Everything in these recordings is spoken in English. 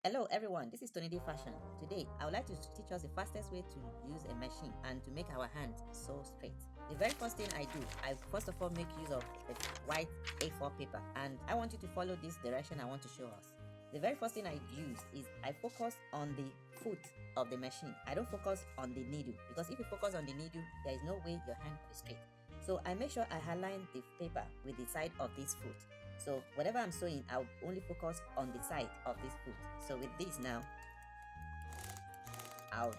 Hello everyone, this is Tonnydfashion. Today, I would like to teach us the fastest way to use a machine and to make our hands sew straight. The very first thing I do, I first of all make use of the white A4 paper, and I want you to follow this direction I want to show us. The very first thing I use is I focus on the foot of the machine. I don't focus on the needle, because if you focus on the needle, there is no way your hand will be straight. So I make sure I align the paper with the side of this foot. So whatever I'm sewing, I'll only focus on the side of this foot. So with this now, I'll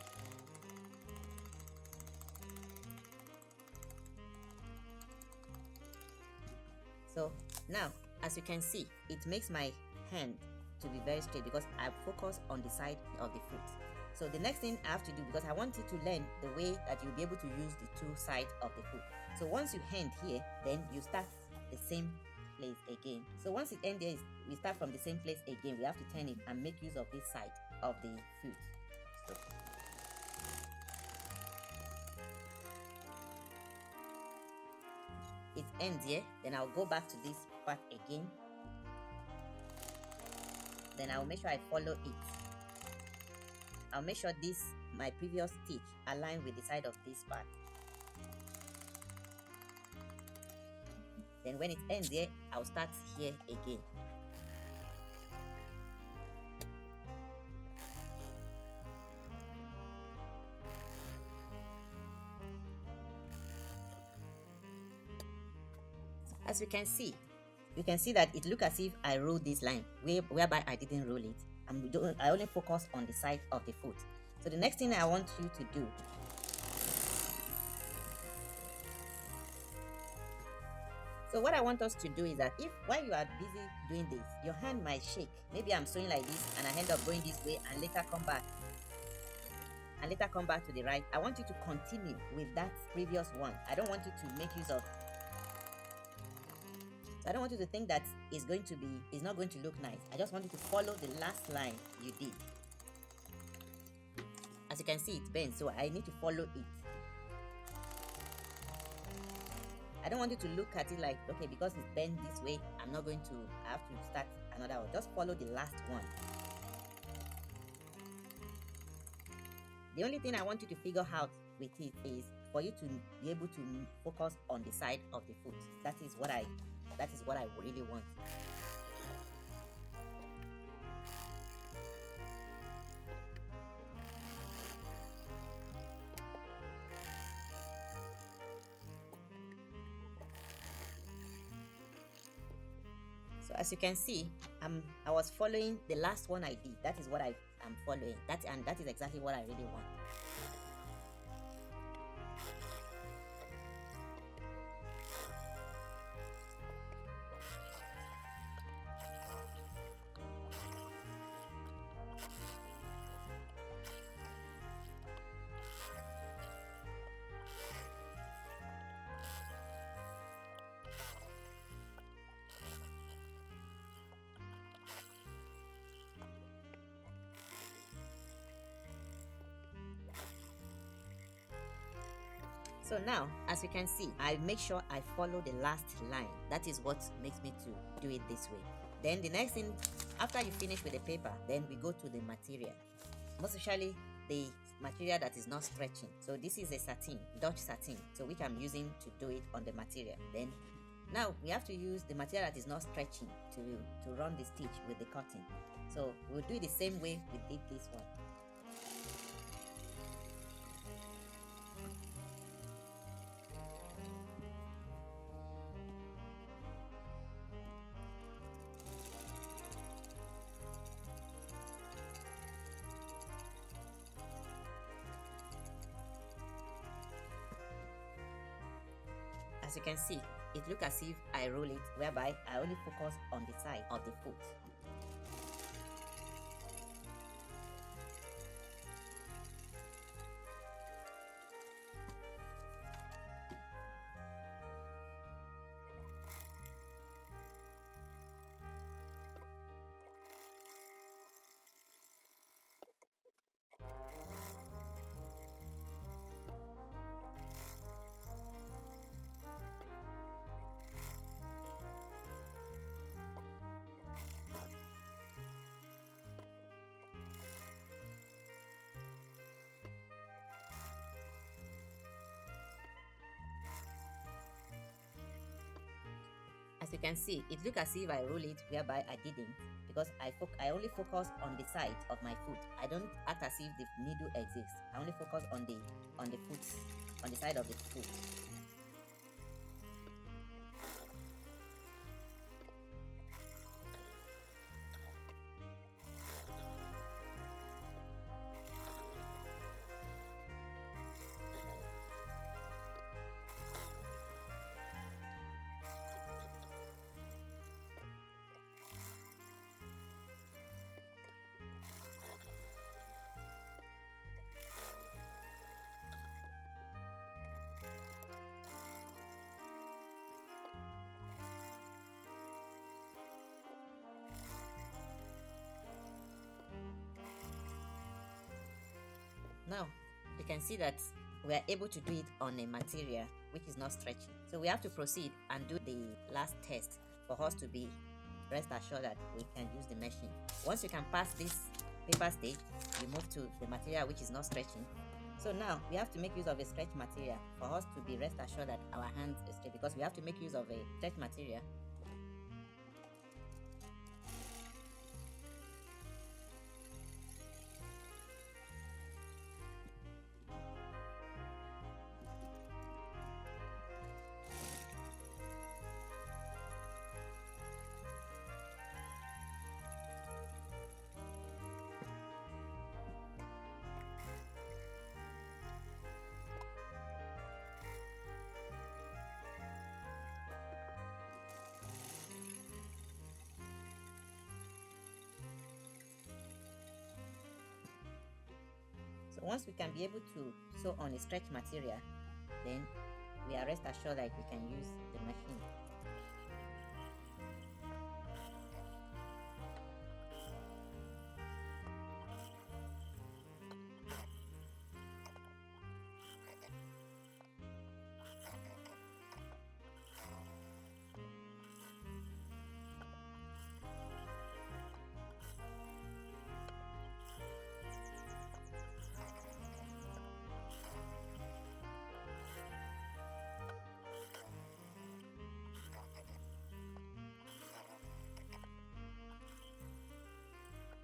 so now, as you can see, it makes my hand to be very straight because I focus on the side of the foot. So the next thing I have to do, because I want you to learn the way that you'll be able to use the two sides of the foot. So once you end here, then you start the same place again. So once it ends there, we start from the same place again. We have to turn it and make use of this side of the foot. So it ends here, then I'll go back to this part again. Then I'll make sure I follow it. I'll make sure this, my previous stitch, align with the side of this part. Then when it ends here, I'll start here again. As you can see that it looks as if I rolled this line, whereby I didn't roll it. I only focus on the side of the foot. So the next thing I want you to do, so what I want us to do is that if while you are busy doing this, your hand might shake. Maybe I'm sewing like this and I end up going this way and later come back to the right. I want you to continue with that previous one. I don't want you to make use of, so I don't want you to think that it's not going to look nice. I just want you to follow the last line you did. As you can see, it bends, so I need to follow it. I don't want you to look at it like, okay, because it's bent this way, I have to start another one. Just follow the last one. The only thing I want you to figure out with it is for you to be able to focus on the side of the foot. That is what I really want. So as you can see, I was following the last one I did. That is what I am following. That is exactly what I really want. So now, as you can see, I make sure I follow the last line. That is what makes me to do it this way. Then the next thing, after you finish with the paper, then we go to the material. Most especially the material that is not stretching. So this is a satin, Dutch satin, so which I'm using to do it on the material. Then now we have to use the material that is not stretching to run the stitch with the cotton. So we'll do it the same way we did this one. As you can see, it looks as if I roll it, whereby I only focus on the side of the foot. You can see it look as if I roll it, whereby I didn't, because I only focus on the side of my foot. I don't act as if the needle exists. I only focus on the foot, on the side of the foot. Now, you can see that we are able to do it on a material which is not stretchy. So we have to proceed and do the last test for us to be rest assured that we can use the machine. Once you can pass this paper stage, you move to the material which is not stretching. So now we have to make use of a stretch material for us to be rest assured that our hands is straight, because we have to make use of a stretch material. So once we can be able to sew on a stretch material, then we are rest assured that we can use the machine.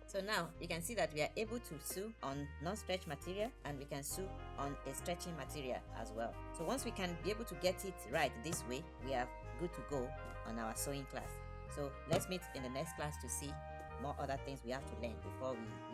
So now you can see that we are able to sew on non-stretch material, and we can sew on a stretching material as well. So once we can be able to get it right this way, we are good to go on our sewing class. So let's meet in the next class to see more other things we have to learn before we